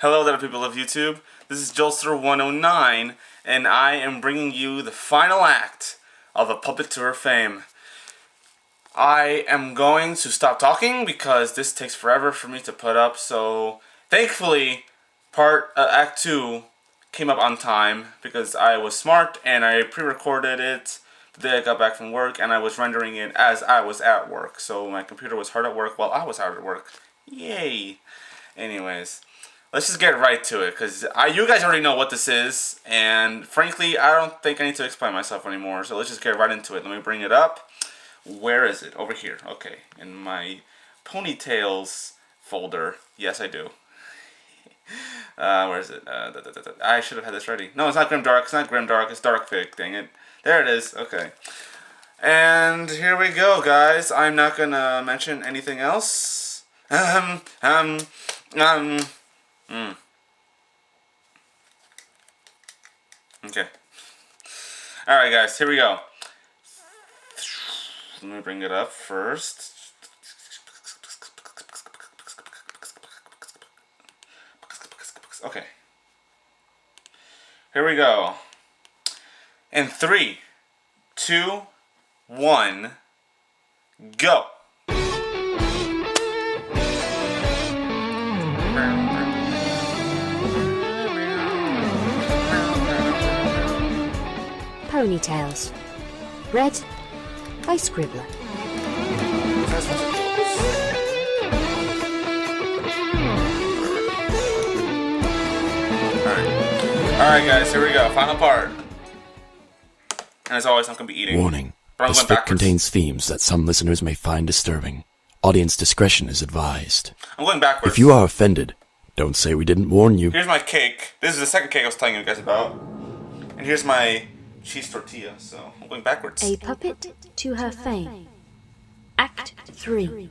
Hello there, people of YouTube. This is Jolster109, and I am bringing you the final act of A Puppet to Her Fame. I am going to stop talking because this takes forever for me to put up, so thankfully, Act 2 came up on time because I was smart and I pre-recorded it the day I got back from work, and I was rendering it as I was at work, so my computer was hard at work while I was hard at work. Yay! Anyways, let's just get right to it, because you guys already know what this is, and frankly, I don't think I need to explain myself anymore, so let's just get right into it. Let me bring it up. Where is it? Over here. Okay, in my ponytails folder. Yes, I do. Where is it? I should have had this ready. No, it's not Grimdark. It's not Grimdark. It's Darkfic. Dang it. There it is. Okay. And here we go, guys. I'm not gonna mention anything else. Okay. Alright, guys, here we go. Let me bring it up first. Okay. Here we go. In 3, 2, 1, go! Ponytails. Read by Scribbler. Alright guys, here we go. Final part. And as always, I'm going to be eating. Warning. This fic contains themes that some listeners may find disturbing. Audience discretion is advised. I'm going backwards. If you are offended, don't say we didn't warn you. Here's my cake. This is the second cake I was telling you guys about. And here's my cheese tortilla, so I'm going backwards. A Puppet to Her Fame. Act 3.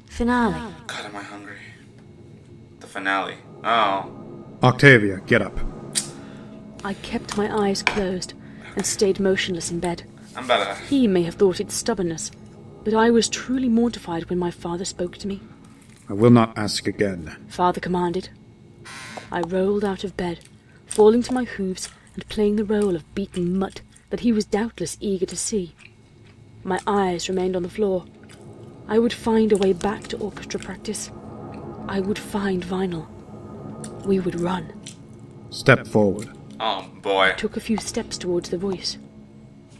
Finale. God, am I hungry. The finale. Oh. Octavia, get up. I kept my eyes closed and stayed motionless in bed. I'm better. He may have thought it stubbornness, but I was truly mortified when my father spoke to me. I will not ask again. Father commanded. I rolled out of bed, falling to my hooves and playing the role of beaten mutt that he was doubtless eager to see. My eyes remained on the floor. I would find a way back to orchestra practice. I would find Vinyl. We would run. Step forward. Oh, boy. I took a few steps towards the voice.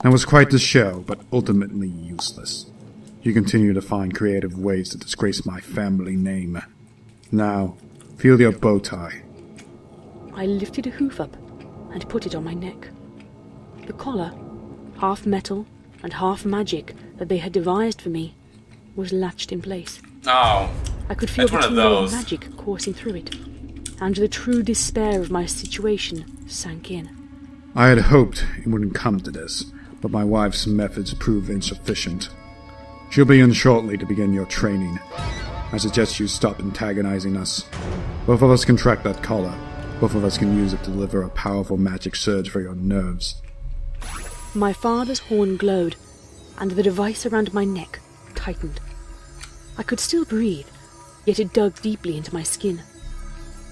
That was quite the show, but ultimately useless. You continue to find creative ways to disgrace my family name. Now, feel your bow tie. I lifted a hoof up and put it on my neck. The collar, half metal and half magic that they had devised for me, was latched in place. Oh, I could feel the one of tingle those. of magic coursing through it, and the true despair of my situation sank in. I had hoped it wouldn't come to this, but my wife's methods prove insufficient. She'll be in shortly to begin your training. I suggest you stop antagonizing us. Both of us can track that collar. Both of us can use it to deliver a powerful magic surge for your nerves. My father's horn glowed, and the device around my neck tightened. I could still breathe, yet it dug deeply into my skin.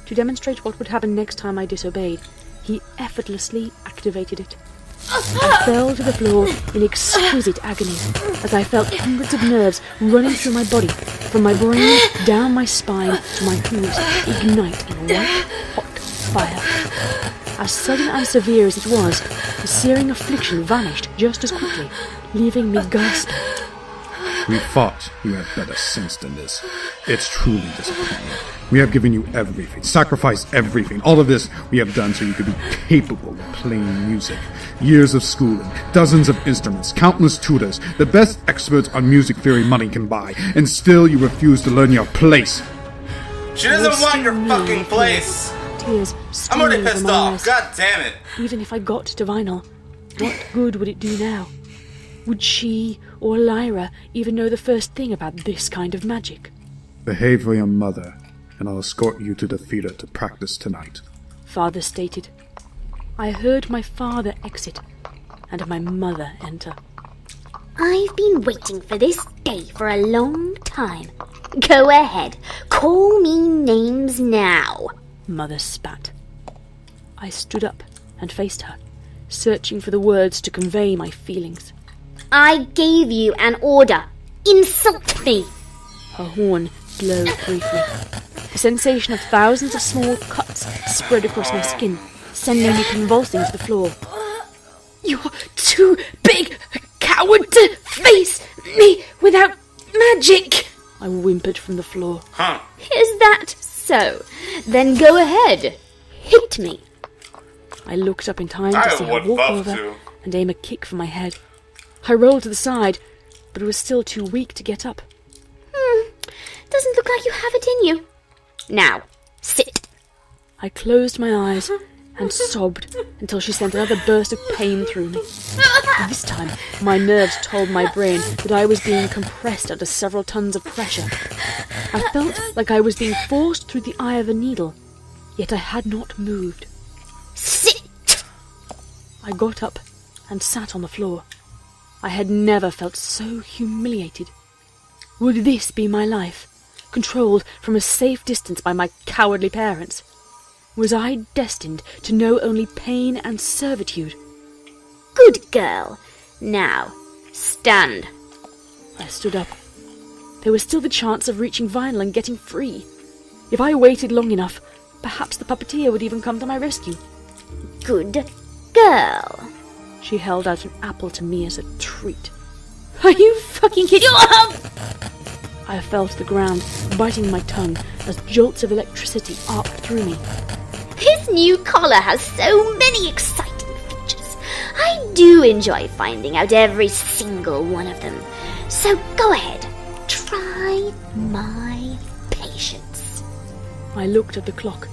To demonstrate what would happen next time I disobeyed, he effortlessly activated it. I fell to the floor in exquisite agony as I felt hundreds of nerves running through my body, from my brain down my spine to my hooves, ignite in white, hot fire. As sudden and severe as it was, the searing affliction vanished just as quickly, leaving me gasping. We thought you had better sense than this. It's truly disappointing. We have given you everything, sacrificed everything. All of this we have done so you could be capable of playing music. Years of schooling, dozens of instruments, countless tutors, the best experts on music theory money can buy, and still you refuse to learn your place. She doesn't want your fucking place. Tears I'm already streaming pissed from my off. eyes. God damn it. Even if I got to Vinyl, what good would it do now? Would she or Lyra even know the first thing about this kind of magic? Behave for your mother, and I'll escort you to the theater to practice tonight. Father stated. I heard my father exit, and my mother enter. I've been waiting for this day for a long time. Go ahead, call me names now. Mother spat. I stood up and faced her, searching for the words to convey my feelings. I gave you an order. Insult me! Her horn glowed briefly. The sensation of thousands of small cuts spread across my skin, sending me convulsing to the floor. You're too big a coward to face me without magic, I whimpered from the floor. Huh. Is that so? Then go ahead. Hit me. I looked up in time to I see her would walk love over to. and aim a kick for my head. I rolled to the side, but was still too weak to get up. Doesn't look like you have it in you. Now, sit. I closed my eyes and sobbed until she sent another burst of pain through me. This time, my nerves told my brain that I was being compressed under several tons of pressure. I felt like I was being forced through the eye of a needle, yet I had not moved. Sit! I got up and sat on the floor. I had never felt so humiliated. Would this be my life, controlled from a safe distance by my cowardly parents? Was I destined to know only pain and servitude? Good girl. Now, stand. I stood up. There was still the chance of reaching Vinyl and getting free. If I waited long enough, perhaps the puppeteer would even come to my rescue. Good girl. She held out an apple to me as a treat. Are you fucking kidding? I fell to the ground, biting my tongue as jolts of electricity arced through me. His new collar has so many exciting features. I do enjoy finding out every single one of them. So go ahead, try my patience. I looked at the clock.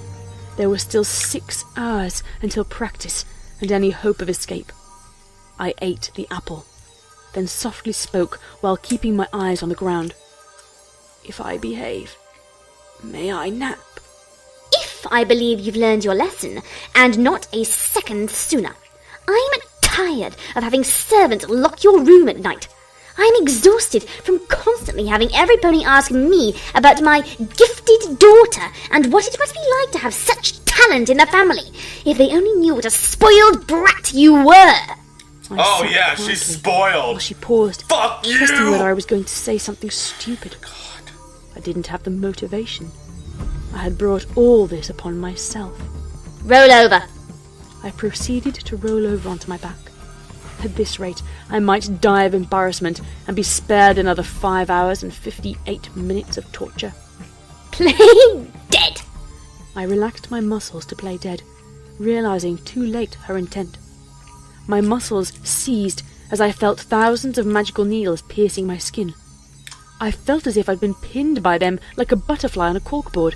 There were still 6 hours until practice and any hope of escape. I ate the apple, then softly spoke while keeping my eyes on the ground. If I behave, may I nap? If I believe you've learned your lesson, and not a second sooner. I'm tired of having servants lock your room at night. I'm exhausted from constantly having every pony ask me about my gifted daughter and what it must be like to have such talent in the family. If they only knew what a spoiled brat you were. Oh sat yeah, quietly she's spoiled. while she paused, Fuck testing you! whether I was going to say something stupid. I didn't have the motivation. I had brought all this upon myself. Roll over. I proceeded to roll over onto my back. At this rate, I might die of embarrassment and be spared another 5 hours and 58 minutes of torture. Play dead. I relaxed my muscles to play dead, realizing too late her intent. My muscles seized as I felt thousands of magical needles piercing my skin. I felt as if I'd been pinned by them like a butterfly on a corkboard.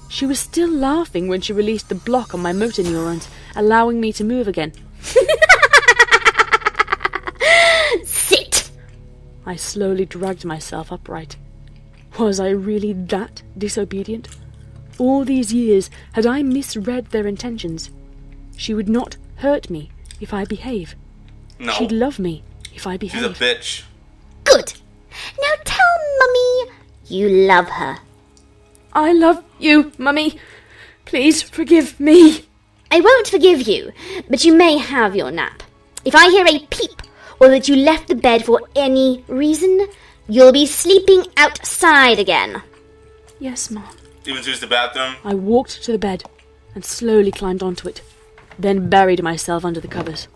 She was still laughing when she released the block on my motor neurons, allowing me to move again. Sit. I slowly dragged myself upright. Was I really that disobedient? All these years had I misread their intentions? She would not hurt me if I behave. No. She'd love me if I She's behave. a bitch. Good. Now tell Mummy you love her. I love you, Mummy. Please forgive me. I won't forgive you, but you may have your nap. If I hear a peep or that you left the bed for any reason, you'll be sleeping outside again. Yes, Mom. Even to use the bathroom. I walked to the bed and slowly climbed onto it, then buried myself under the covers.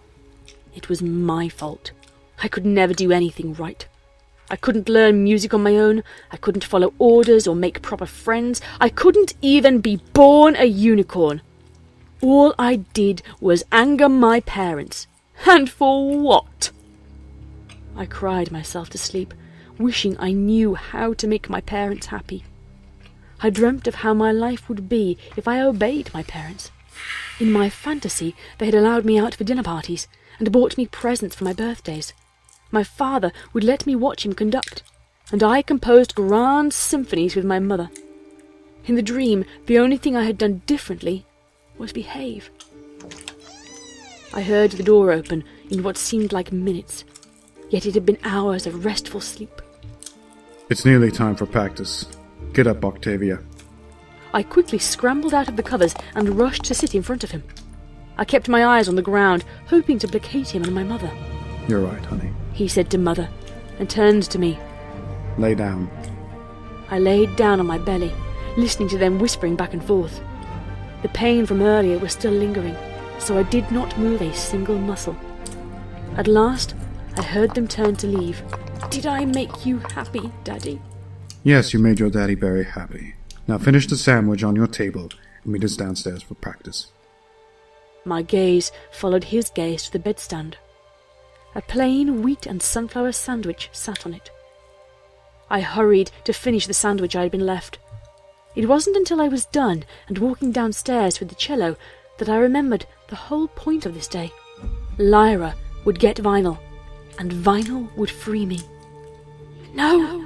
It was my fault. I could never do anything right. I couldn't learn music on my own. I couldn't follow orders or make proper friends. I couldn't even be born a unicorn. All I did was anger my parents. And for what? I cried myself to sleep, wishing I knew how to make my parents happy. I dreamt of how my life would be if I obeyed my parents. In my fantasy, they had allowed me out for dinner parties and bought me presents for my birthdays. My father would let me watch him conduct, and I composed grand symphonies with my mother. In the dream, the only thing I had done differently was behave. I heard the door open in what seemed like minutes, yet it had been hours of restful sleep. It's nearly time for practice. Get up, Octavia. I quickly scrambled out of the covers and rushed to sit in front of him. I kept my eyes on the ground, hoping to placate him and my mother. You're right, honey. He said to Mother, and turned to me. Lay down. I laid down on my belly, listening to them whispering back and forth. The pain from earlier was still lingering, so I did not move a single muscle. At last, I heard them turn to leave. Did I make you happy, Daddy? Yes, you made your daddy very happy. Now finish the sandwich on your table and meet us downstairs for practice. My gaze followed his gaze to the bedstand. A plain wheat and sunflower sandwich sat on it. I hurried to finish the sandwich I had been left. It wasn't until I was done and walking downstairs with the cello that I remembered the whole point of this day. Lyra would get vinyl, and vinyl would free me. No!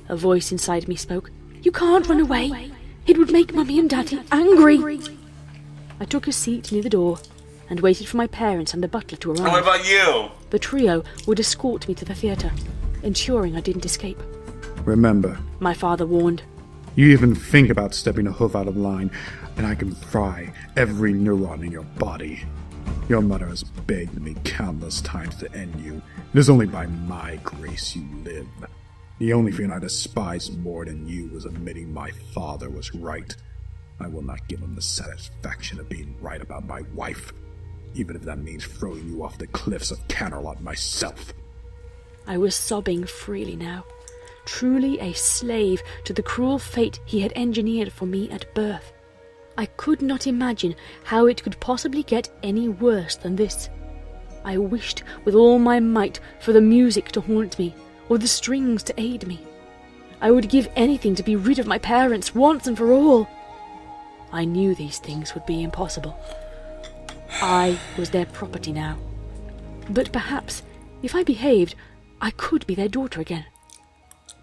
A voice inside me spoke. You can't run away. It would make Mummy and Daddy angry. I took a seat near the door and waited for my parents and the butler to arrive. And what about you? The trio would escort me to the theatre, ensuring I didn't escape. Remember, My father warned. you even think about stepping a hoof out of line, and I can fry every neuron in your body. Your mother has begged me countless times to end you. It is only by my grace you live. The only thing I despise more than you was admitting my father was right. I will not give him the satisfaction of being right about my wife, even if that means throwing you off the cliffs of Canterlot myself. I was sobbing freely now, truly a slave to the cruel fate he had engineered for me at birth. I could not imagine how it could possibly get any worse than this. I wished with all my might for the music to haunt me, or the strings to aid me. I would give anything to be rid of my parents once and for all. I knew these things would be impossible. I was their property now. But perhaps, if I behaved, I could be their daughter again.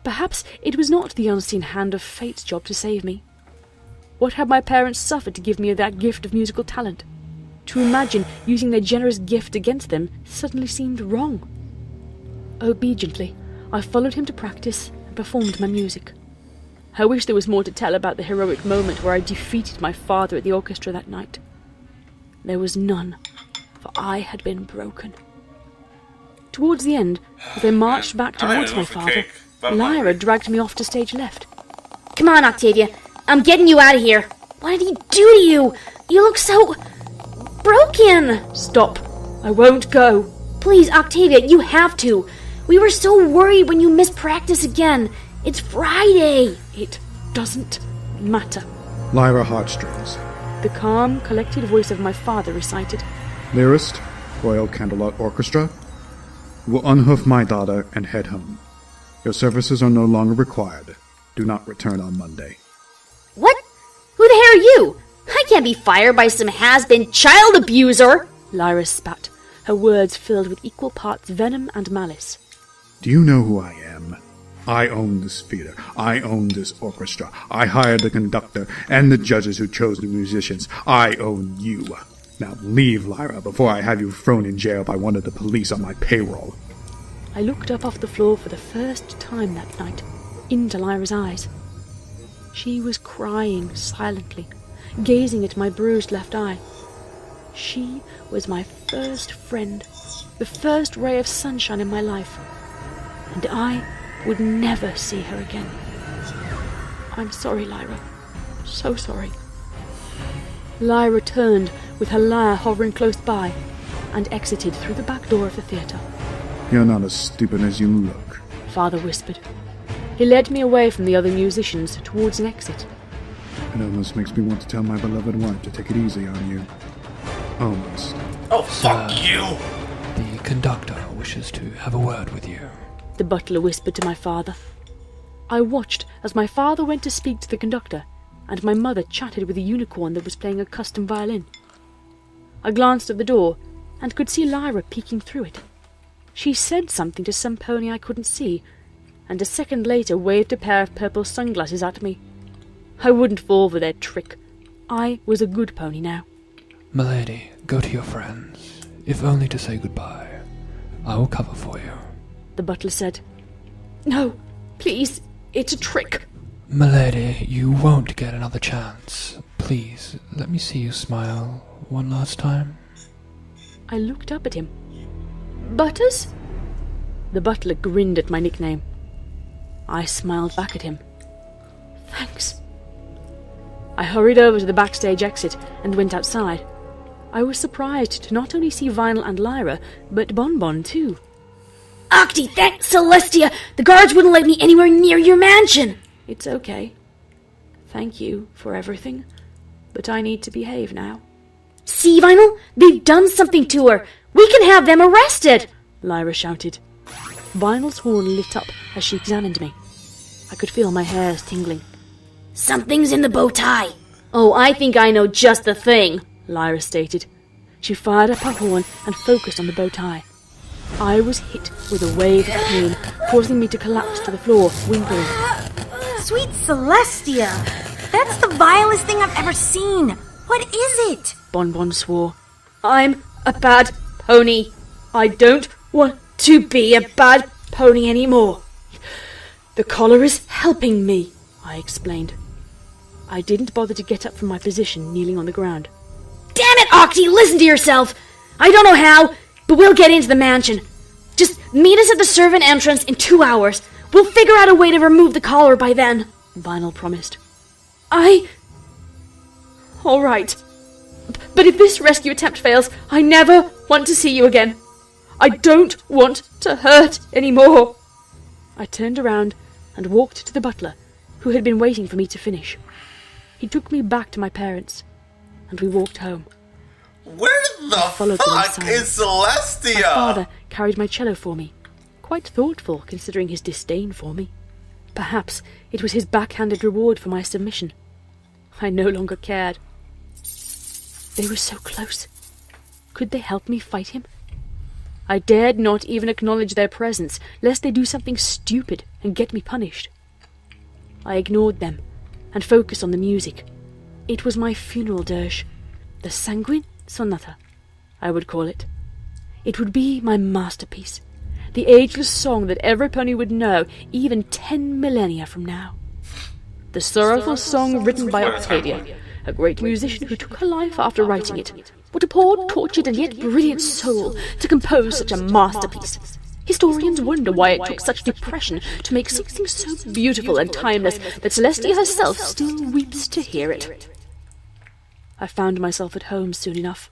Perhaps it was not the unseen hand of fate's job to save me. What had my parents suffered to give me that gift of musical talent? To imagine using their generous gift against them suddenly seemed wrong. Obediently, I followed him to practice and performed my music. I wish there was more to tell about the heroic moment where I defeated my father at the orchestra that night. There was none, for I had been broken. Towards the end, as I marched back towards my father, Lyra dragged me off to stage left. Come on, Octavia. I'm getting you out of here. What did he do to you? You look so broken. Stop. I won't go. Please, Octavia, you have to. We were so worried when you missed practice again. It's Friday. It doesn't matter. Lyra Heartstrings. The calm, collected voice of my father recited. Lyrist, Royal Canterlot Orchestra, will unhoof my daughter and head home. Your services are no longer required. Do not return on Monday. What? Who the hell are you? I can't be fired by some has-been child abuser. Lyra spat, her words filled with equal parts venom and malice. Do you know who I am? I own this theater. I own this orchestra. I hired the conductor and the judges who chose the musicians. I own you. Now leave, Lyra, before I have you thrown in jail by one of the police on my payroll. I looked up off the floor for the first time that night, into Lyra's eyes. She was crying silently, gazing at my bruised left eye. She was my first friend, the first ray of sunshine in my life, and I would never see her again. I'm sorry, Lyra. So sorry. Lyra turned, with her lyre hovering close by, and exited through the back door of the theatre. You're not as stupid as you look. Father whispered. He led me away from the other musicians towards an exit. It almost makes me want to tell my beloved wife to take it easy on you. Almost. Oh, fuck you! The conductor wishes to have a word with you. The butler whispered to my father. I watched as my father went to speak to the conductor, and my mother chatted with a unicorn that was playing a custom violin. I glanced at the door, and could see Lyra peeking through it. She said something to some pony I couldn't see, and a second later waved a pair of purple sunglasses at me. I wouldn't fall for their trick. I was a good pony now. Milady, go to your friends, if only to say goodbye. I will cover for you. The butler said. No, please, it's a trick. Milady, you won't get another chance. Please, let me see you smile one last time. I looked up at him. Butters? The butler grinned at my nickname. I smiled back at him. Thanks. I hurried over to the backstage exit and went outside. I was surprised to not only see Vinyl and Lyra, but Bonbon too. Octi, thanks, Celestia! The guards wouldn't let me anywhere near your mansion! It's okay. Thank you for everything, but I need to behave now. See, Vinyl? They've done something to her! We can have them arrested! Lyra shouted. Vinyl's horn lit up as she examined me. I could feel my hairs tingling. Something's in the bow tie. Oh, I think I know just the thing, Lyra stated. She fired up her horn and focused on the bow tie. I was hit with a wave of pain, causing me to collapse to the floor, whimpering. Sweet Celestia! That's the vilest thing I've ever seen! What is it? Bonbon swore. I'm a bad pony. I don't want to be a bad pony anymore. The collar is helping me, I explained. I didn't bother to get up from my position, kneeling on the ground. Damn it, Octi, listen to yourself! I don't know how, but we'll get into the mansion. Just meet us at the servant entrance in 2 hours. We'll figure out a way to remove the collar by then, Vinyl promised. All right. But if this rescue attempt fails, I never want to see you again. I don't want to hurt anymore. I turned around and walked to the butler, who had been waiting for me to finish. He took me back to my parents, and we walked home. Where the fuck is Celestia? My father carried my cello for me, quite thoughtful considering his disdain for me. Perhaps it was his backhanded reward for my submission. I no longer cared. They were so close. Could they help me fight him? I dared not even acknowledge their presence, lest they do something stupid and get me punished. I ignored them and focused on the music. It was my funeral dirge, the Sanguine Sonata, I would call it. It would be my masterpiece, the ageless song that every pony would know even 10 millennia from now. The sorrowful song written by Octavia, a great musician who took her life after writing it. What a poor, tortured, and yet brilliant soul to compose such a masterpiece. Historians wonder why it took such depression to make something so beautiful and timeless that Celestia herself still weeps to hear it. I found myself at home soon enough,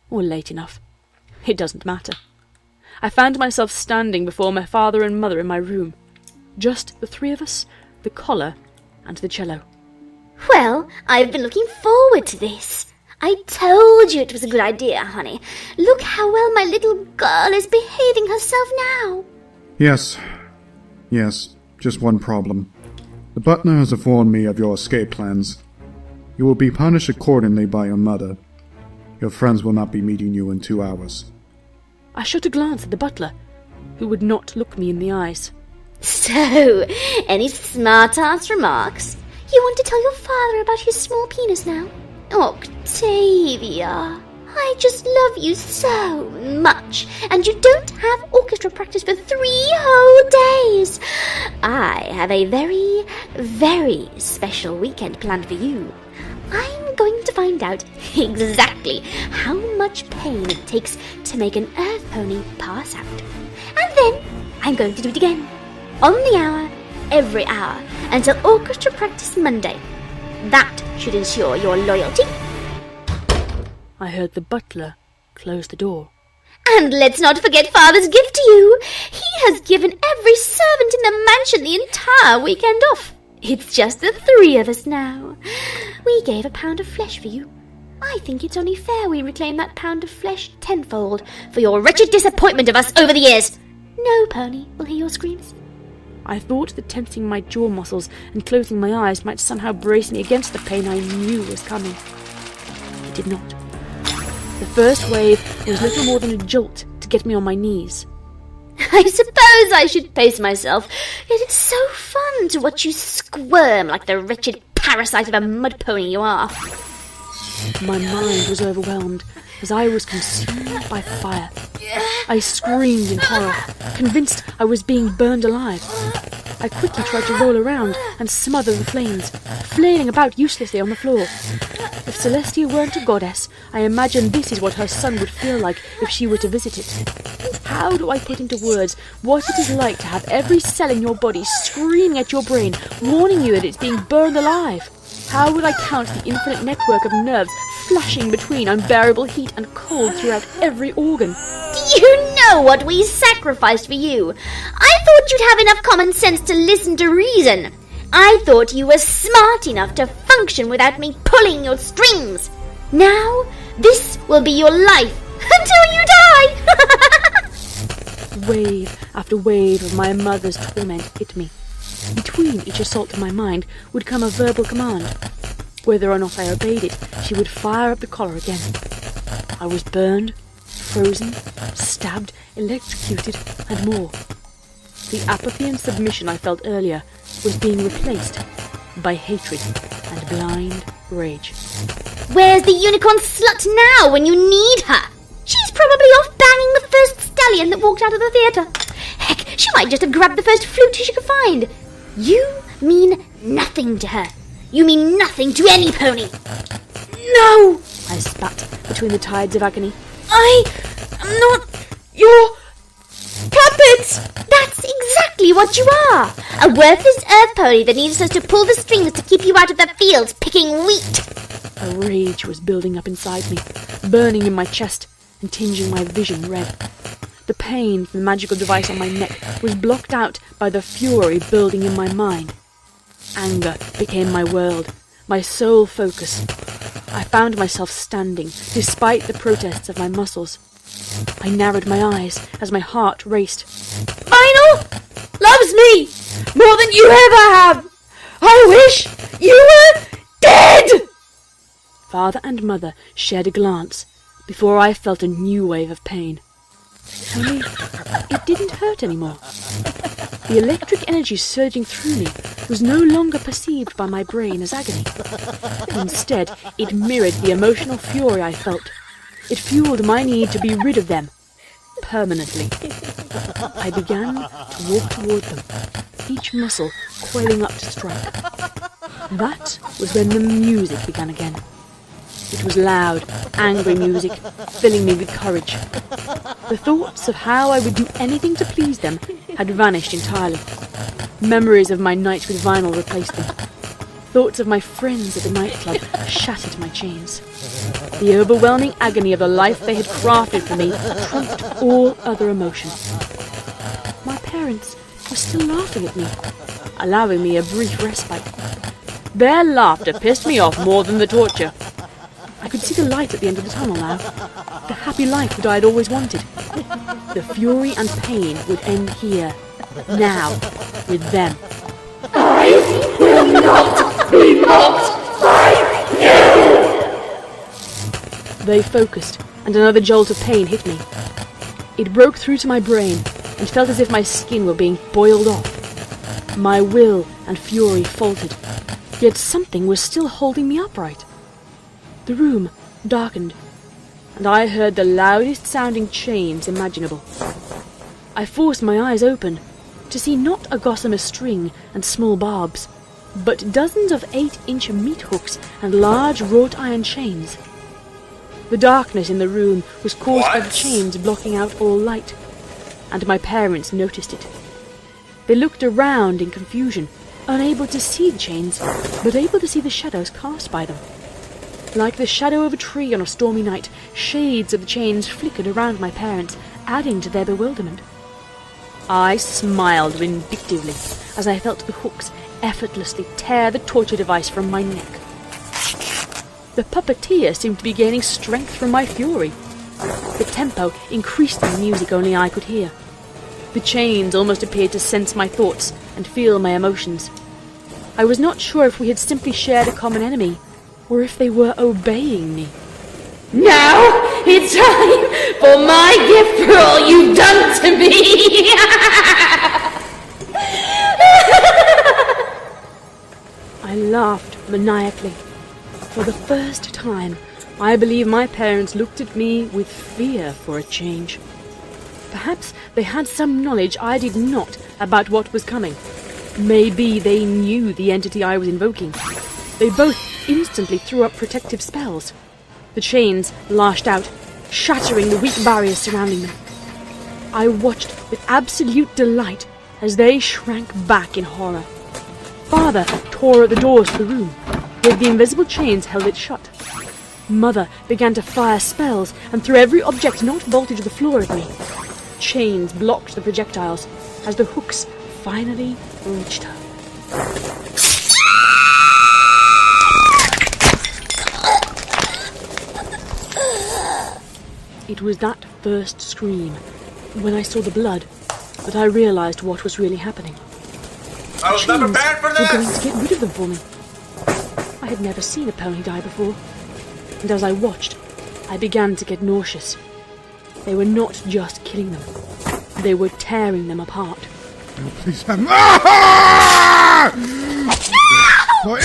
or late enough. It doesn't matter. I found myself standing before my father and mother in my room. Just the three of us, the collar, and the cello. Well, I've been looking forward to this. I told you it was a good idea, honey. Look how well my little girl is behaving herself now. Yes, just one problem. The butler has informed me of your escape plans. You will be punished accordingly by your mother. Your friends will not be meeting you in 2 hours. I shot a glance at the butler, who would not look me in the eyes. So, any smart-ass remarks? You want to tell your father about his small penis now? Octavia, I just love you so much, and you don't have orchestra practice for 3 whole days. I have a very, very special weekend planned for you. I'm going to find out exactly how much pain it takes to make an earth pony pass out. And then I'm going to do it again, on the hour, every hour, until orchestra practice Monday. That should ensure your loyalty. I heard the butler close the door. And let's not forget Father's gift to you. He has given every servant in the mansion the entire weekend off. It's just the 3 of us now. We gave a pound of flesh for you. I think it's only fair we reclaim that pound of flesh tenfold for your wretched disappointment of us over the years. No pony will hear your screams. I thought that tensing my jaw muscles and closing my eyes might somehow brace me against the pain I knew was coming. It did not. The first wave was little more than a jolt to get me on my knees. I suppose I should pace myself, yet it's so fun to watch you squirm like the wretched parasite of a mud pony you are. My mind was overwhelmed as I was consumed by fire. I screamed in horror, convinced I was being burned alive. I quickly tried to roll around and smother the flames, flailing about uselessly on the floor. If Celestia weren't a goddess, I imagine this is what her son would feel like if she were to visit it. How do I put into words what it is like to have every cell in your body screaming at your brain, warning you that it's being burned alive? How would I count the infinite network of nerves flashing between unbearable heat and cold throughout every organ? Do you know what we sacrificed for you? I thought you'd have enough common sense to listen to reason. I thought you were smart enough to function without me pulling your strings. Now, this will be your life until you die. Wave after wave of my mother's torment hit me. Between each assault of my mind would come a verbal command. Whether or not I obeyed it, she would fire up the collar again. I was burned, frozen, stabbed, electrocuted, and more. The apathy and submission I felt earlier was being replaced by hatred and blind rage. Where's the unicorn slut now when you need her? She's probably off banging the first stallion that walked out of the theatre. Heck, she might just have grabbed the first flute she could find. You mean nothing to her. You mean nothing to any pony. No! I spat between the tides of agony. I am not your puppet! That's exactly what you are. A worthless earth pony that needs us to pull the strings to keep you out of the fields picking wheat. A rage was building up inside me, burning in my chest and tinging my vision red. The pain from the magical device on my neck was blocked out by the fury building in my mind. Anger became my world, my sole focus. I found myself standing, despite the protests of my muscles. I narrowed my eyes as my heart raced. Vinyl loves me more than you ever have. I wish you were dead! Father and mother shared a glance before I felt a new wave of pain. Only, it didn't hurt anymore. The electric energy surging through me was no longer perceived by my brain as agony. Instead, it mirrored the emotional fury I felt. It fueled my need to be rid of them, permanently. I began to walk toward them, each muscle coiling up to strike. That was when the music began again. It was loud, angry music, filling me with courage. The thoughts of how I would do anything to please them had vanished entirely. Memories of my night with Vinyl replaced them. Thoughts of my friends at the nightclub shattered my chains. The overwhelming agony of the life they had crafted for me trumped all other emotion. My parents were still laughing at me, allowing me a brief respite. Their laughter pissed me off more than the torture. I could see the light at the end of the tunnel now, the happy life that I had always wanted. The fury and pain would end here, now, with them. I will not be mocked by you! They focused, and another jolt of pain hit me. It broke through to my brain, and felt as if my skin were being boiled off. My will and fury faltered, yet something was still holding me upright. The room darkened, and I heard the loudest sounding chains imaginable. I forced my eyes open to see not a gossamer string and small barbs, but dozens of 8-inch meat hooks and large wrought iron chains. The darkness in the room was caused by the chains blocking out all light, and my parents noticed it. They looked around in confusion, unable to see the chains, but able to see the shadows cast by them. Like the shadow of a tree on a stormy night, shades of the chains flickered around my parents, adding to their bewilderment. I smiled vindictively as I felt the hooks effortlessly tear the torture device from my neck. The puppeteer seemed to be gaining strength from my fury. The tempo increased in the music only I could hear. The chains almost appeared to sense my thoughts and feel my emotions. I was not sure if we had simply shared a common enemy, or if they were obeying me. Now it's time for my gift for all you've done to me! I laughed maniacally. For the first time, I believe my parents looked at me with fear for a change. Perhaps they had some knowledge I did not about what was coming. Maybe they knew the entity I was invoking. They both instantly threw up protective spells. The chains lashed out, shattering the weak barriers surrounding them. I watched with absolute delight as they shrank back in horror. Father tore at the doors to the room, yet the invisible chains held it shut. Mother began to fire spells and threw every object not bolted to the floor at me. Chains blocked the projectiles as the hooks finally reached her. It was that first scream, when I saw the blood, that I realized what was really happening. I was not prepared for Were going this! to get rid of them for me. I had never seen a pony die before, and as I watched, I began to get nauseous. They were not just killing them, they were tearing them apart. Please have me. Ah! No!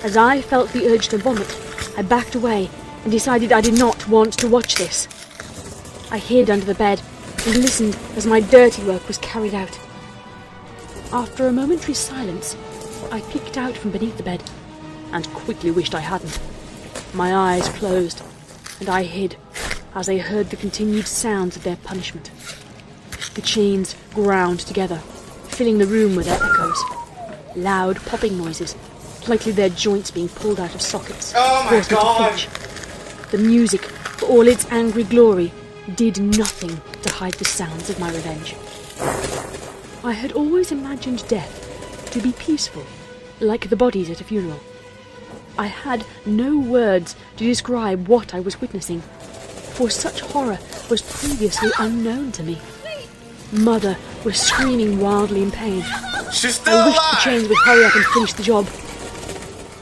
As I felt the urge to vomit, I backed away and decided I did not want to watch this. I hid under the bed and listened as my dirty work was carried out. After a momentary silence, I peeked out from beneath the bed and quickly wished I hadn't. My eyes closed and I hid as I heard the continued sounds of their punishment. The chains ground together, filling the room with their echoes. Loud popping noises, likely their joints being pulled out of sockets, forced me to flinch. The music, for all its angry glory, did nothing to hide the sounds of my revenge. I had always imagined death to be peaceful, like the bodies at a funeral. I had no words to describe what I was witnessing, for such horror was previously unknown to me. Mother was screaming wildly in pain. She's still I wished alive! the chains would hurry up and finish the job.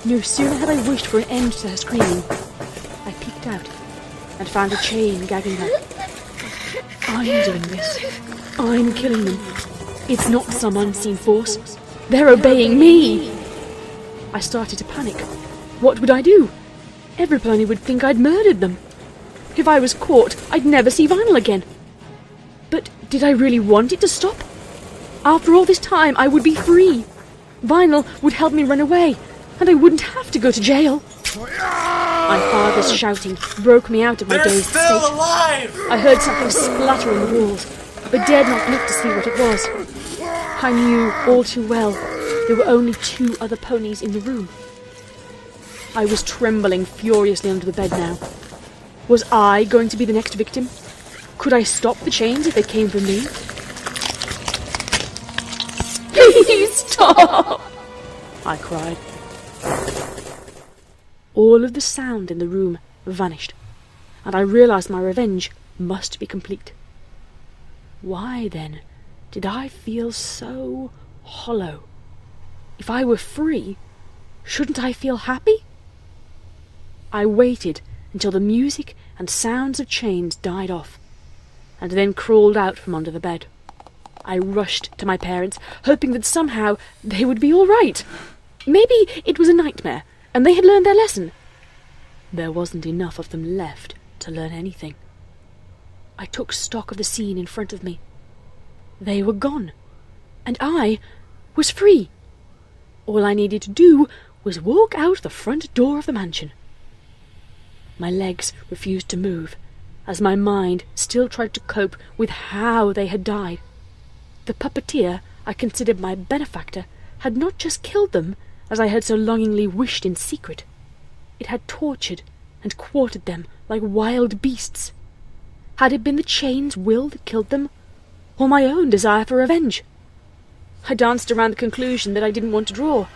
No sooner had I wished for an end to her screaming, I peeked out and found a chain gagging her. I'm doing this. I'm killing them. It's not some unseen force. They're obeying me. I started to panic. What would I do? Every pony would think I'd murdered them. If I was caught, I'd never see Vinyl again. But did I really want it to stop? After all this time, I would be free. Vinyl would help me run away, and I wouldn't have to go to jail. My father's shouting broke me out of my They're dazed still state. alive! I heard something splatter on the walls, but dared not look to see what it was. I knew all too well there were only 2 other ponies in the room. I was trembling furiously under the bed now. Was I going to be the next victim? Could I stop the chains if they came for me? Please stop! I cried. All of the sound in the room vanished, and I realized my revenge must be complete. Why, then, did I feel so hollow? If I were free, shouldn't I feel happy? I waited until the music and sounds of chains died off, and then crawled out from under the bed. I rushed to my parents, hoping that somehow they would be all right. Maybe it was a nightmare, and they had learned their lesson. There wasn't enough of them left to learn anything. I took stock of the scene in front of me. They were gone, and I was free. All I needed to do was walk out the front door of the mansion. My legs refused to move, as my mind still tried to cope with how they had died. The puppeteer I considered my benefactor had not just killed them, as I had so longingly wished in secret. It had tortured and quartered them like wild beasts. Had it been the chain's will that killed them, or my own desire for revenge? I danced around the conclusion that I didn't want to draw.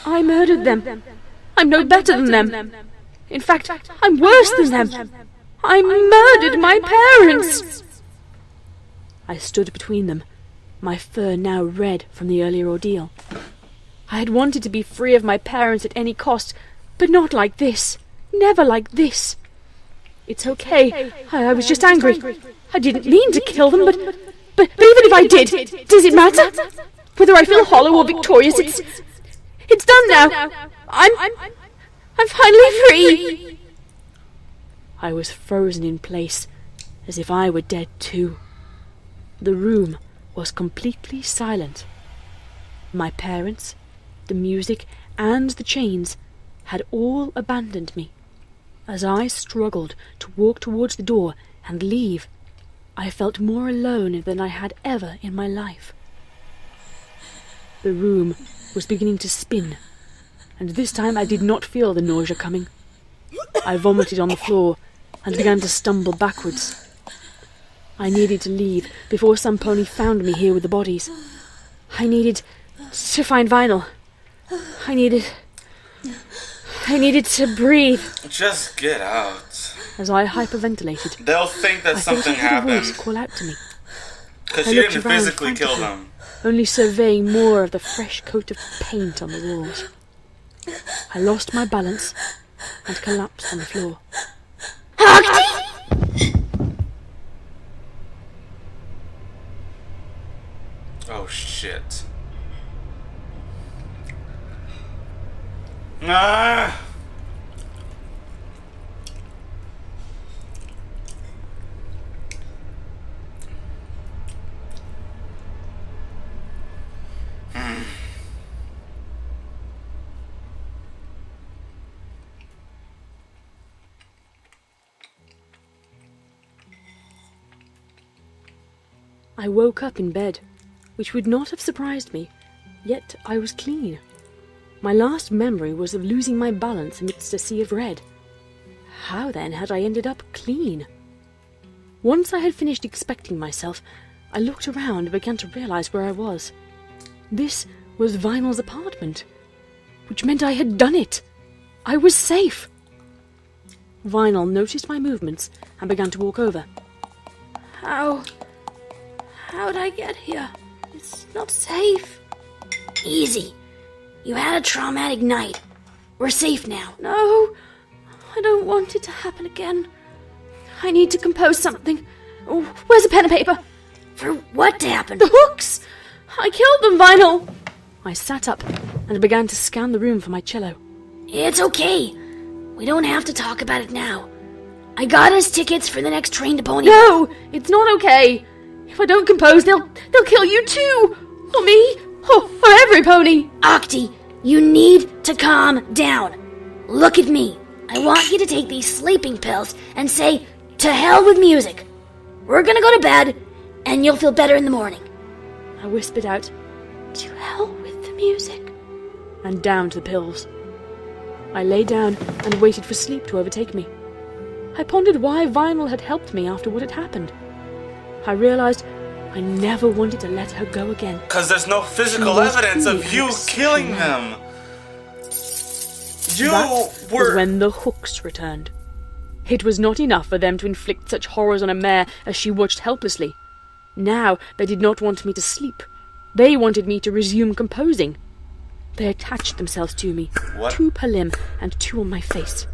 I murdered them. I'm no better than them. In fact, I'm worse than them. I murdered my parents. I stood between them, my fur now red from the earlier ordeal. I had wanted to be free of my parents at any cost, but not like this. Never like this. It's okay. I was just angry. I didn't mean to kill them, but even if I did, does it matter? Whether I feel hollow or victorious, It's done now. I'm finally free. I was frozen in place, as if I were dead too. The room was completely silent. My parents, the music, and the chains had all abandoned me. As I struggled to walk towards the door and leave, I felt more alone than I had ever in my life. The room was beginning to spin, and this time I did not feel the nausea coming. I vomited on the floor and began to stumble backwards. I needed to leave before some pony found me here with the bodies. I needed to find Vinyl. I needed to breathe. Just get out. As I hyperventilated, They'll think that I something felt a little happened. voice call out to me. Because I you looked didn't around physically kill frantically, them. only surveying more of the fresh coat of paint on the walls. I lost my balance and collapsed on the floor. Oh shit. Ah! I woke up in bed, which would not have surprised me, yet I was clean. My last memory was of losing my balance amidst a sea of red. How then had I ended up clean? Once I had finished expecting myself, I looked around and began to realize where I was. This was Vinyl's apartment, which meant I had done it. I was safe. Vinyl noticed my movements and began to walk over. How'd I get here? It's not safe. Easy. You had a traumatic night. We're safe now. No, I don't want it to happen again. I need to compose something. Oh, where's a pen and paper? For what to happen? The hooks! I killed them, Vinyl! I sat up and began to scan the room for my cello. It's okay. We don't have to talk about it now. I got us tickets for the next train to Pony. No, it's not okay. If I don't compose, they'll kill you too! Or me! Or every pony! Octi, you need to calm down. Look at me. I want you to take these sleeping pills and say, to hell with music. We're gonna go to bed, and you'll feel better in the morning. I whispered out, To hell with the music. and down to the pills. I lay down and waited for sleep to overtake me. I pondered why Vinyl had helped me after what had happened. I realized I never wanted to let her go again. Because there's no physical She was evidence of truly you exceptional. killing them. You That was were... when the hooks returned. It was not enough for them to inflict such horrors on a mare as she watched helplessly. Now they did not want me to sleep. They wanted me to resume composing. They attached themselves to me, What? 2 per limb and 2 on my face.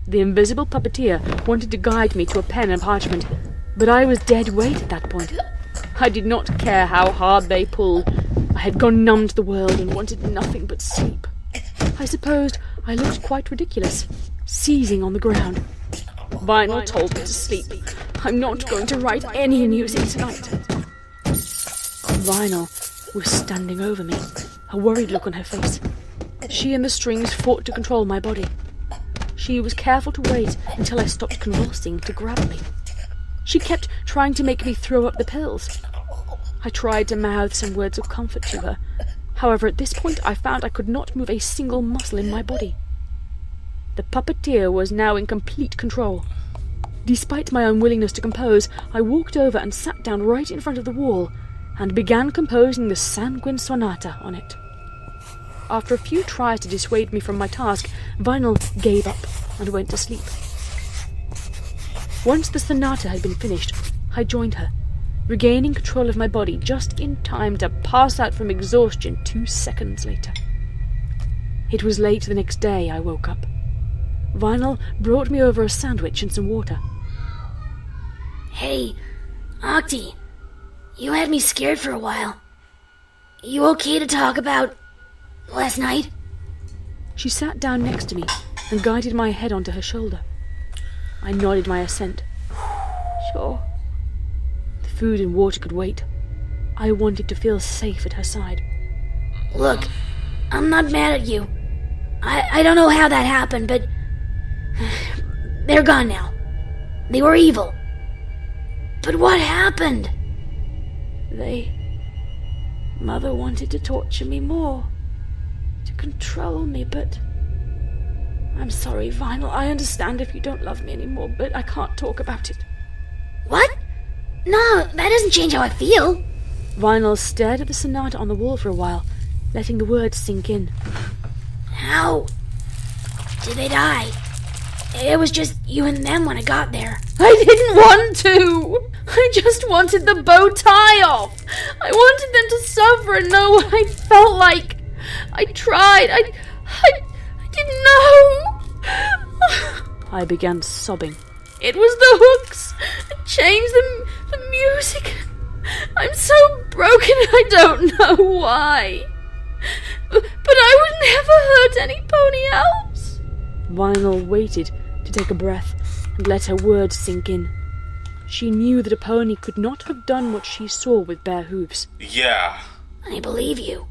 The invisible puppeteer wanted to guide me to a pen and parchment, but I was dead weight at that point. I did not care how hard they pulled. I had gone numb to the world and wanted nothing but sleep. I supposed I looked quite ridiculous, seizing on the ground. Vinyl told me to sleep. I'm not going to write any music tonight. Vinyl was standing over me, a worried look on her face. She and the strings fought to control my body. She was careful to wait until I stopped convulsing to grab me. She kept trying to make me throw up the pills. I tried to mouth some words of comfort to her. However, at this point I found I could not move a single muscle in my body. The puppeteer was now in complete control. Despite my unwillingness to compose, I walked over and sat down right in front of the wall and began composing the Sanguine Sonata on it. After a few tries to dissuade me from my task, Vinyl gave up and went to sleep. Once the sonata had been finished, I joined her, regaining control of my body just in time to pass out from exhaustion 2 seconds later. It was late the next day I woke up. Vinyl brought me over a sandwich and some water. Hey, Octi, you had me scared for a while. You okay to talk about Last night? She sat down next to me and guided my head onto her shoulder. I nodded my assent. Sure. The food and water could wait. I wanted to feel safe at her side. Look, I'm not mad at you. I don't know how that happened, but they're gone now. They were evil. But what happened? Mother wanted to torture me more, to control me, but... I'm sorry, Vinyl. I understand if you don't love me anymore, but I can't talk about it. What? No, that doesn't change how I feel. Vinyl stared at the sonata on the wall for a while, letting the words sink in. How did they die? It was just you and them when I got there. I didn't want to! I just wanted the bow tie off! I wanted them to suffer and know what I felt like! I tried, I didn't know! I began sobbing. It was the hooks! I changed the music! I'm so broken I don't know why! But I would never hurt any pony else! Vinyl waited to take a breath and let her words sink in. She knew that a pony could not have done what she saw with bare hooves. Yeah. I believe you.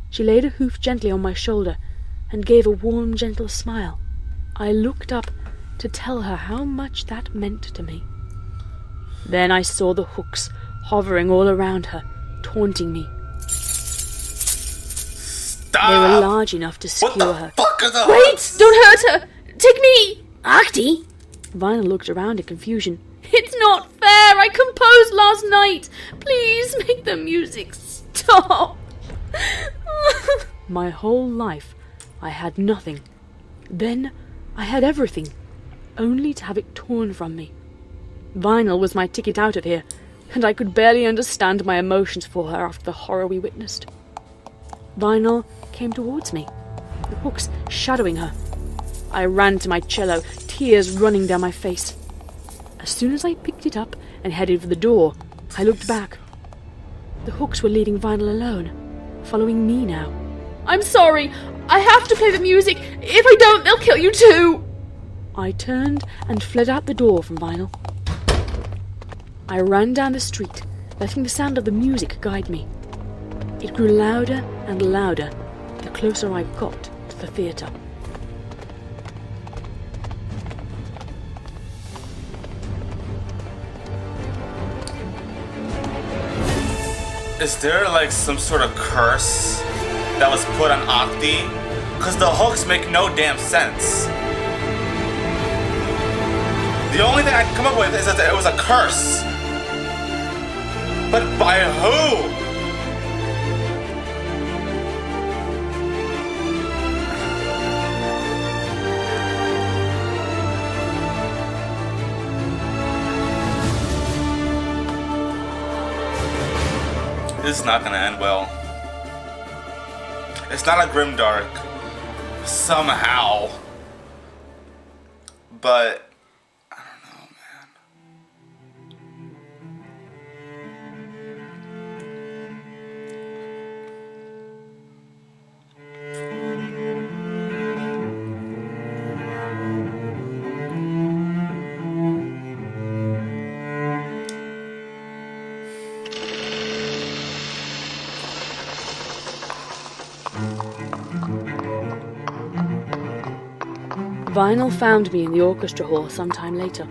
She laid a hoof gently on my shoulder and gave a warm, gentle smile. I looked up to tell her how much that meant to me. Then I saw the hooks hovering all around her, taunting me. Stop! They were large enough to skewer her. What the fuck are the Wait! hooks? Don't hurt her! Take me! Octi? Vinyl looked around in confusion. It's not fair! I composed last night! Please make the music stop! My whole life, I had nothing. Then, I had everything, only to have it torn from me. Vinyl was my ticket out of here, and I could barely understand my emotions for her after the horror we witnessed. Vinyl came towards me, the hooks shadowing her. I ran to my cello, tears running down my face. As soon as I picked it up and headed for the door, I looked back. The hooks were leaving Vinyl alone, following me now. I'm sorry! I have to play the music! If I don't, they'll kill you too! I turned and fled out the door from Vinyl. I ran down the street, letting the sound of the music guide me. It grew louder and louder the closer I got to the theatre. Is there like some sort of curse that was put on Octi? Because the hooks make no damn sense. The only thing I can come up with is that it was a curse. But by who? This is not gonna end well. It's not a grimdark. Somehow. But I don't know, man. Vinyl found me in the orchestra hall some time later.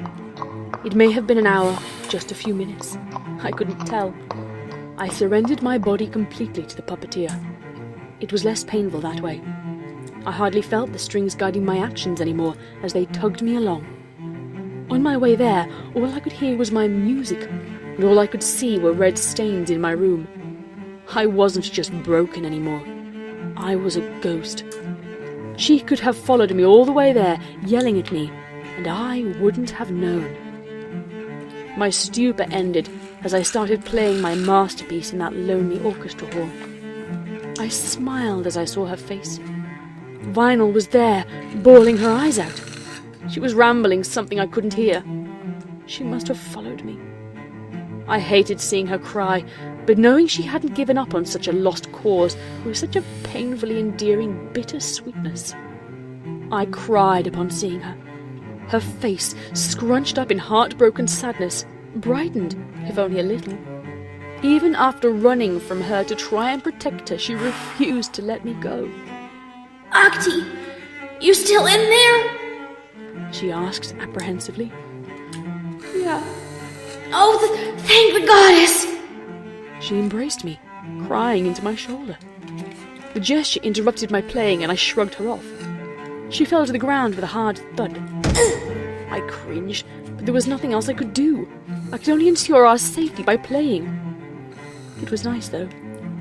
It may have been an hour, just a few minutes. I couldn't tell. I surrendered my body completely to the puppeteer. It was less painful that way. I hardly felt the strings guiding my actions anymore as they tugged me along. On my way there, all I could hear was my music, and all I could see were red stains in my room. I wasn't just broken anymore. I was a ghost. She could have followed me all the way there, yelling at me, and I wouldn't have known. My stupor ended as I started playing my masterpiece in that lonely orchestra hall. I smiled as I saw her face. Vinyl was there, bawling her eyes out. She was rambling something I couldn't hear. She must have followed me. I hated seeing her cry, but knowing she hadn't given up on such a lost cause was such a painfully endearing bitter sweetness. I cried upon seeing her. Her face, scrunched up in heartbroken sadness, brightened, if only a little. Even after running from her to try and protect her, she refused to let me go. Octi, you still in there? She asked apprehensively. Yeah. Oh, thank the goddess! She embraced me, crying into my shoulder. The gesture interrupted my playing and I shrugged her off. She fell to the ground with a hard thud. I cringed, but there was nothing else I could do. I could only ensure our safety by playing. It was nice, though,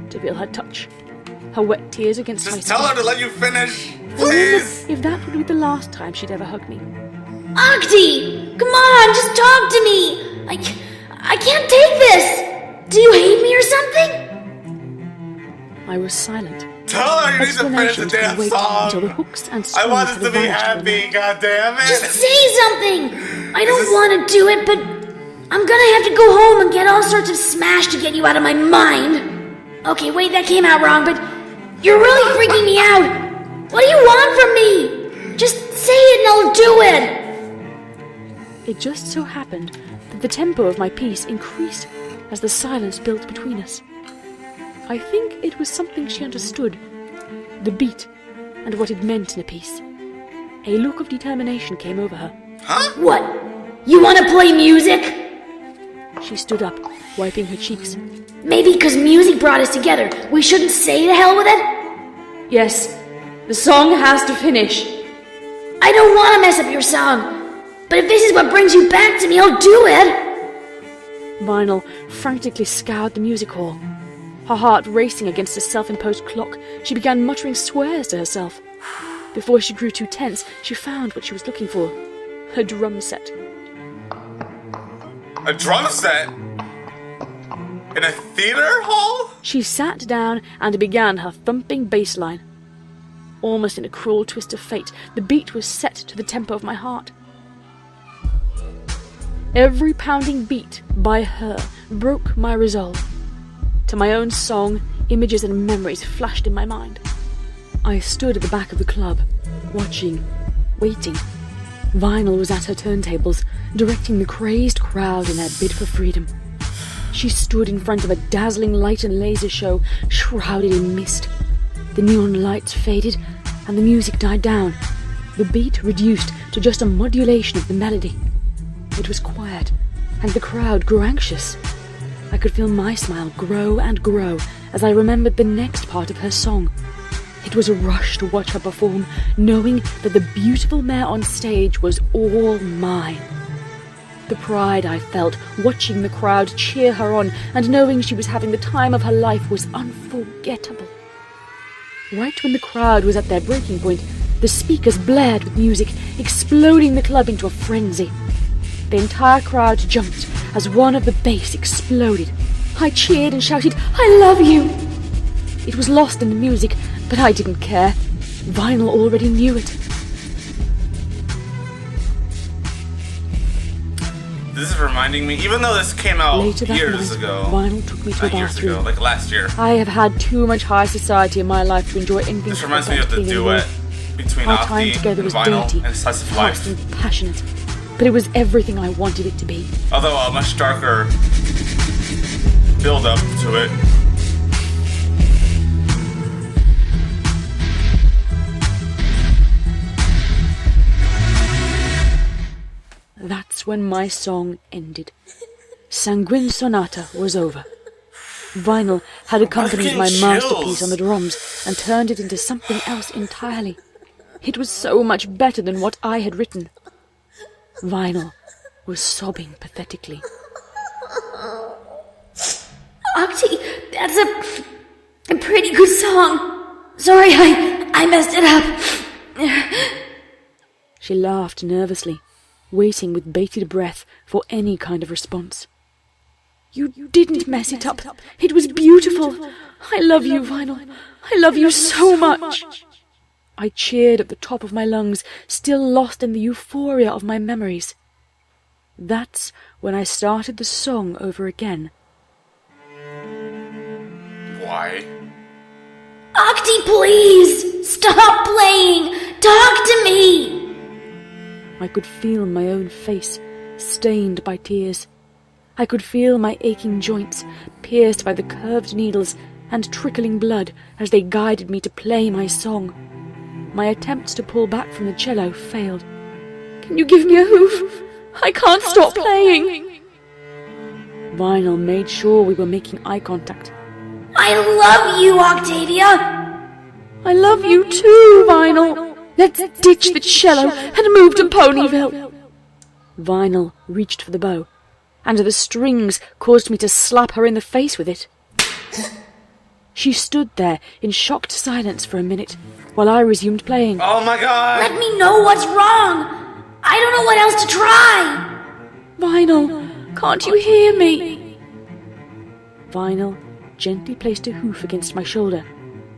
to feel her touch. Her wet tears against my skin. Just tell her to let you finish, I please! wonder if that would be the last time she'd ever hug me. Octi! Come on, just talk to me! I can't take this! Do you hate me or something? I was silent. Tell her you need to finish the Explanations damn would wait until the song! hooks and I strings want us had to be vanished from happy, goddammit! Just say something! I don't want to do it, but I'm gonna have to go home and get all sorts of smash to get you out of my mind. Okay, wait, that came out wrong, but you're really freaking me out! What do you want from me? Just say it and I'll do it! It just so happened that the tempo of my piece increased as the silence built between us. I think it was something she understood, the beat and what it meant in a piece. A look of determination came over her. Huh? What? You want to play music? She stood up, wiping her cheeks. Maybe because music brought us together, we shouldn't say to hell with it? Yes, the song has to finish. I don't want to mess up your song, but if this is what brings you back to me, I'll do it! Vinyl frantically scoured the music hall. Her heart racing against a self-imposed clock, she began muttering swears to herself. Before she grew too tense, she found what she was looking for. Her drum set. A drum set? In a theater hall? She sat down and began her thumping bass line. Almost in a cruel twist of fate, the beat was set to the tempo of my heart. Every pounding beat by her broke my resolve. To my own song, images and memories flashed in my mind. I stood at the back of the club, watching, waiting. Vinyl was at her turntables, directing the crazed crowd in their bid for freedom. She stood in front of a dazzling light and laser show, shrouded in mist. The neon lights faded, and the music died down. The beat reduced to just a modulation of the melody. It was quiet, and the crowd grew anxious. I could feel my smile grow and grow as I remembered the next part of her song. It was a rush to watch her perform, knowing that the beautiful mare on stage was all mine. The pride I felt watching the crowd cheer her on and knowing she was having the time of her life was unforgettable. Right when the crowd was at their breaking point, the speakers blared with music, exploding the club into a frenzy. The entire crowd jumped as one of the bass exploded. I cheered and shouted, "I love you!" It was lost in the music, but I didn't care. Vinyl already knew it. This is reminding me, even though this came out Later that years night, ago. Vinyl took me to a Not years ago, bathroom. like last year. I have had too much high society in my life to enjoy anything. This reminds me of the clean and duet raw. between Our time Octi together and was Vinyl dirty, and Slice of fast Life. and passionate, but it was everything I wanted it to be. Although a much darker build up to it. That's when my song ended. Sanguine Sonata was over. Vinyl had accompanied my getting masterpiece chills. on the drums and turned it into something else entirely. It was so much better than what I had written. Vinyl was sobbing pathetically. Octi, that's a pretty good song. Sorry, I messed it up. She laughed nervously, waiting with bated breath for any kind of response. You didn't mess it up. It was beautiful. I love you, Vinyl. I love you so much. I cheered at the top of my lungs, still lost in the euphoria of my memories. That's when I started the song over again. Why? Octi, please! Stop playing! Talk to me! I could feel my own face, stained by tears. I could feel my aching joints, pierced by the curved needles and trickling blood as they guided me to play my song. My attempts to pull back from the cello failed. Can you give me a hoof? I can't stop playing. Vinyl made sure we were making eye contact. I love you, Octavia! I love you too, Vinyl. Let's ditch the cello and move to Ponyville. Vinyl reached for the bow, and the strings caused me to slap her in the face with it. She stood there in shocked silence for a minute while I resumed playing. Oh my god! Let me know what's wrong! I don't know what else to try! Vinyl, can't you hear me? Vinyl gently placed a hoof against my shoulder,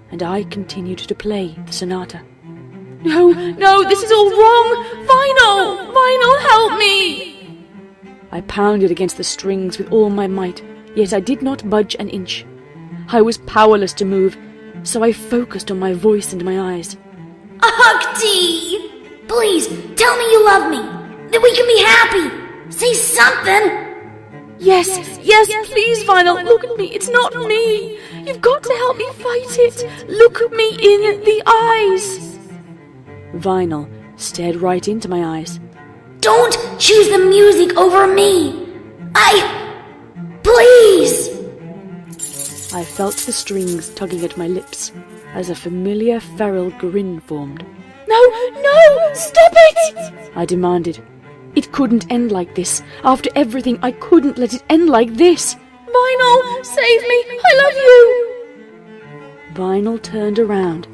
and I continued to play the sonata. No, this is all wrong! Vinyl, help me! I pounded against the strings with all my might, yet I did not budge an inch. I was powerless to move, so I focused on my voice and my eyes. Octi! Please, tell me you love me, that we can be happy! Say something! Yes, please, Vinyl, look at me, it's not me! You've got to help me fight it! Look me in the eyes! Vinyl stared right into my eyes. Don't choose the music over me! Please! I felt the strings tugging at my lips as a familiar feral grin formed. No, stop it! I demanded. It couldn't end like this. After everything, I couldn't let it end like this. Vinyl, save me! I love you! Vinyl turned around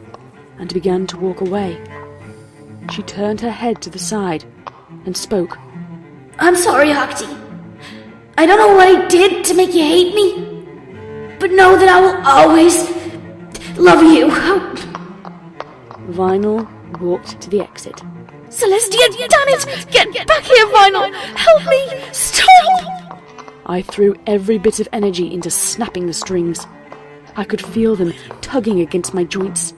and began to walk away. She turned her head to the side and spoke. I'm sorry, Octi. I don't know what I did to make you hate me, but know that I will always love you. Vinyl walked to the exit. Celestia, damn it! Get back here, Vinyl! Help me! Stop! I threw every bit of energy into snapping the strings. I could feel them tugging against my joints,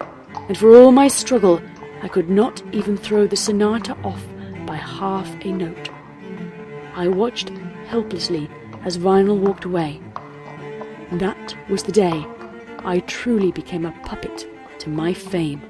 and for all my struggle, I could not even throw the sonata off by half a note. I watched helplessly as Vinyl walked away. That was the day I truly became a puppet to my fame.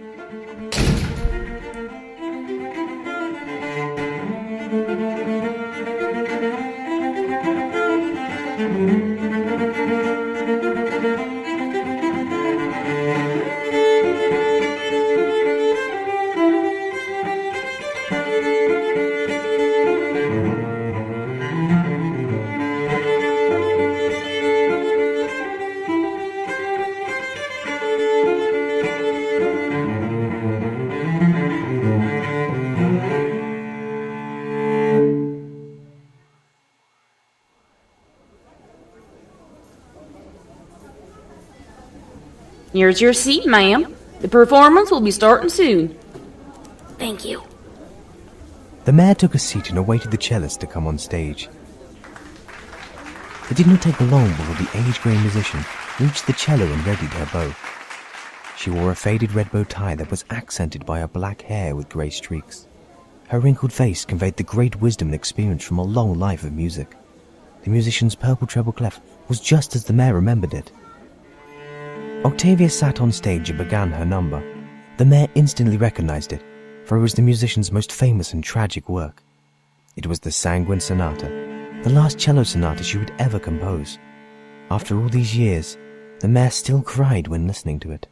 Here's your seat, ma'am. The performance will be starting soon. Thank you. The mayor took a seat and awaited the cellist to come on stage. It did not take long before the age-grey musician reached the cello and readied her bow. She wore a faded red bow tie that was accented by her black hair with grey streaks. Her wrinkled face conveyed the great wisdom and experience from a long life of music. The musician's purple treble clef was just as the mayor remembered it. Octavia sat on stage and began her number. The mayor instantly recognized it, for it was the musician's most famous and tragic work. It was the Sanguine Sonata, the last cello sonata she would ever compose. After all these years, the mayor still cried when listening to it.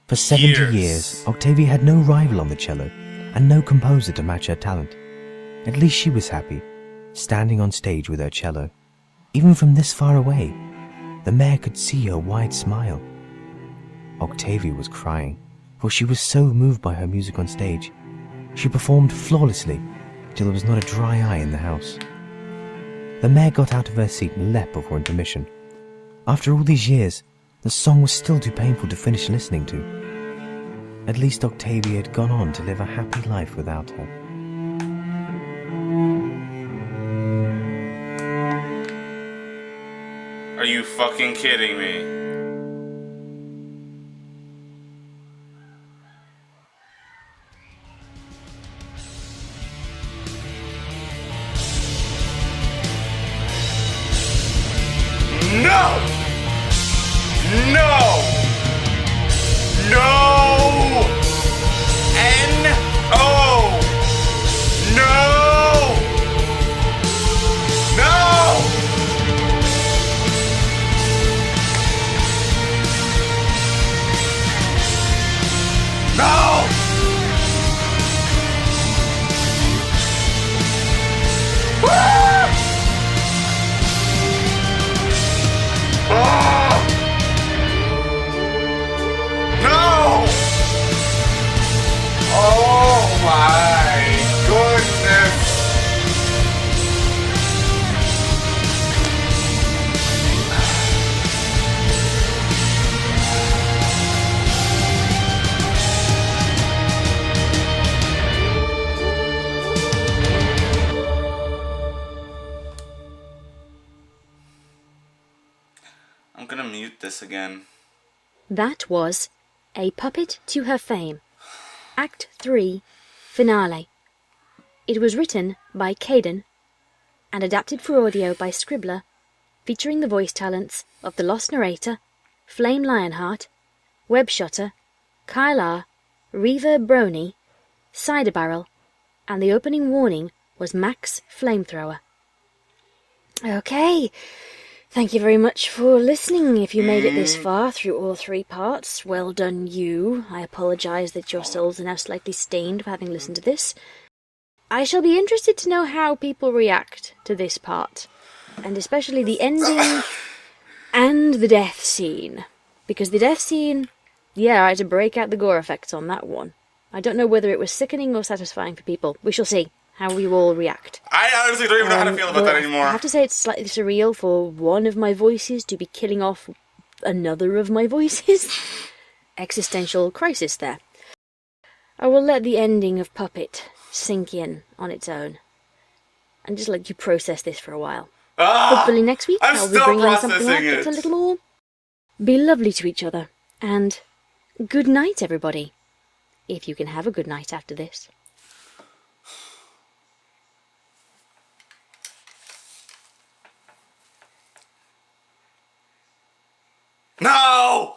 For 70 years, Octavia had no rival on the cello, and no composer to match her talent. At least she was happy, standing on stage with her cello. Even from this far away, the mayor could see her wide smile. Octavia was crying, for she was so moved by her music on stage. She performed flawlessly, till there was not a dry eye in the house. The mayor got out of her seat and left before intermission. After all these years, the song was still too painful to finish listening to. At least Octavia had gone on to live a happy life without her. Are you fucking kidding me? mute this again. That was A Puppet to Her Fame, Act 3, Finale. It was written by Caden and adapted for audio by Scribbler, featuring the voice talents of the Lost Narrator, Flame Lionheart, Webshutter, Kylar, Reverb Brony, Cider Barrel, and the opening warning was Max Flamethrower. Okay, thank you very much for listening. If you made it this far through all 3 parts, well done you. I apologise that your souls are now slightly stained for having listened to this. I shall be interested to know how people react to this part, and especially the ending and the death scene. Because the death scene, yeah, I had to break out the gore effects on that one. I don't know whether it was sickening or satisfying for people. We shall see how you all react. I honestly don't even know how to feel about that anymore. I have to say it's slightly surreal for one of my voices to be killing off another of my voices. Existential crisis there. I will let the ending of Puppet sink in on its own, and just let you process this for a while. Hopefully next week I'll be bringing something out that's a little more be lovely to each other. And good night, everybody. If you can have a good night after this. No!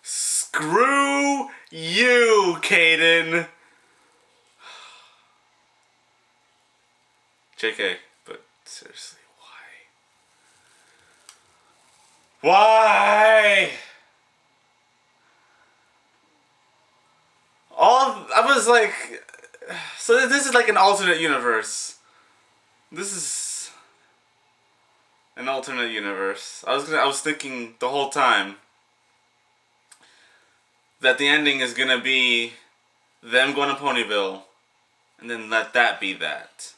Screw you, Caden. JK, but seriously, why? Why? I was like, so this is like an alternate universe. This is an alternate universe. I was thinking the whole time that the ending is gonna be them going to Ponyville, and then let that be that.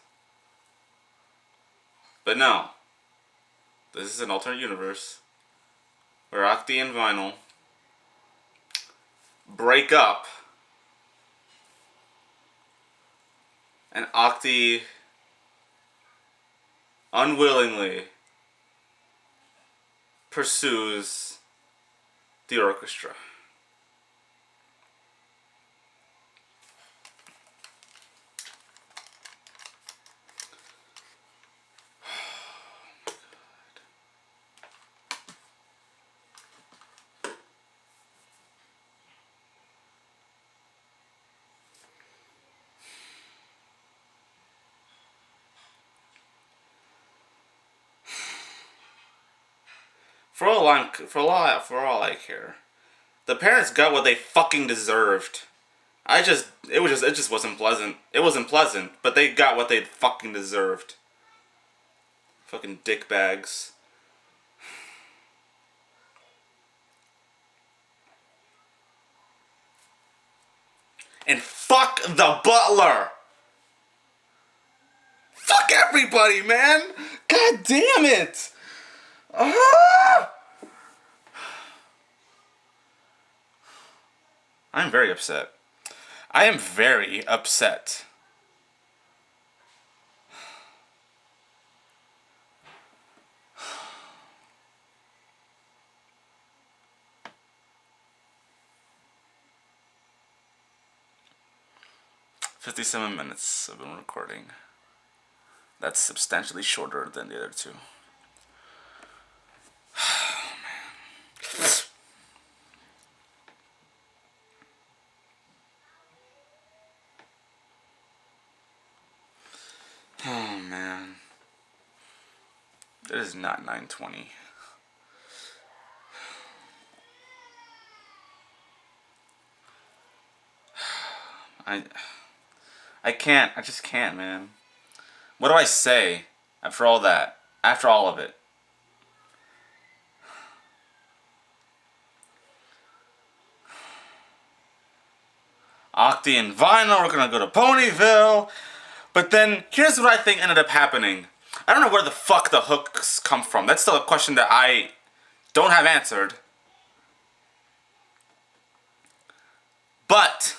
But no. This is an alternate universe where Octi and Vinyl break up, and Octi unwillingly pursues the orchestra. For all I care, the parents got what they fucking deserved. It just wasn't pleasant. It wasn't pleasant, but they got what they fucking deserved. Fucking dickbags. And fuck the butler. Fuck everybody, man. God damn it. I'm very upset. I am very upset. "57 minutes I've been recording. That's substantially shorter than the other two. Oh man. It is not 9:20. I can't. I just can't, man. What do I say after all that? After all of it? Octi and Vinyl are gonna go to Ponyville. But then, here's what I think ended up happening. I don't know where the fuck the hooks come from. That's still a question that I don't have answered. But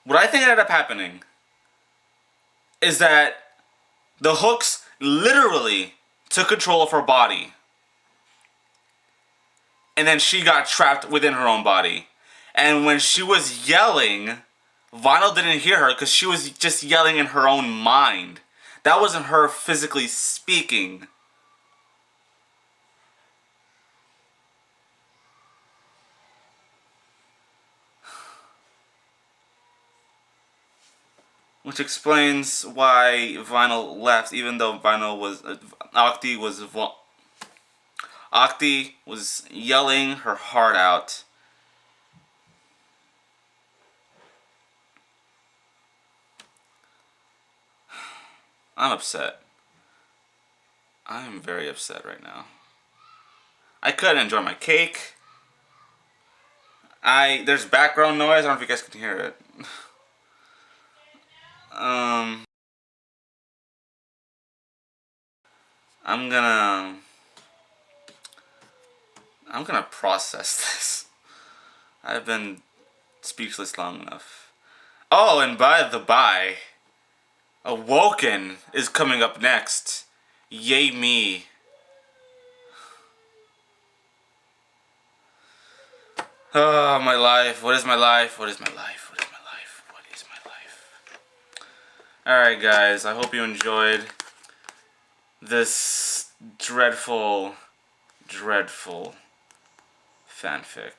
what I think ended up happening is that the hooks literally took control of her body. And then she got trapped within her own body. And when she was yelling, Vinyl didn't hear her because she was just yelling in her own mind. That wasn't her physically speaking. Which explains why Vinyl left, even though Vinyl was... Octi was yelling her heart out. I'm upset. I am very upset right now. I couldn't enjoy my cake. There's background noise. I don't know if you guys can hear it. I'm gonna process this. I've been speechless long enough. Oh, and by the by, Awoken is coming up next. Yay me. Oh, my life. What is my life? What is my life? What is my life? What is my life? Alright, guys. I hope you enjoyed this dreadful, dreadful fanfic.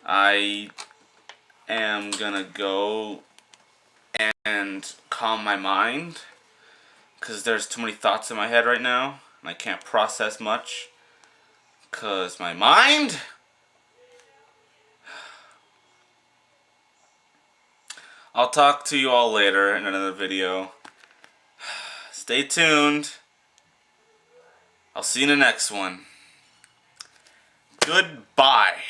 I am gonna go and calm my mind because there's too many thoughts in my head right now and I can't process much because my mind. I'll talk to you all later in another video. Stay tuned. I'll see you in the next one. Goodbye.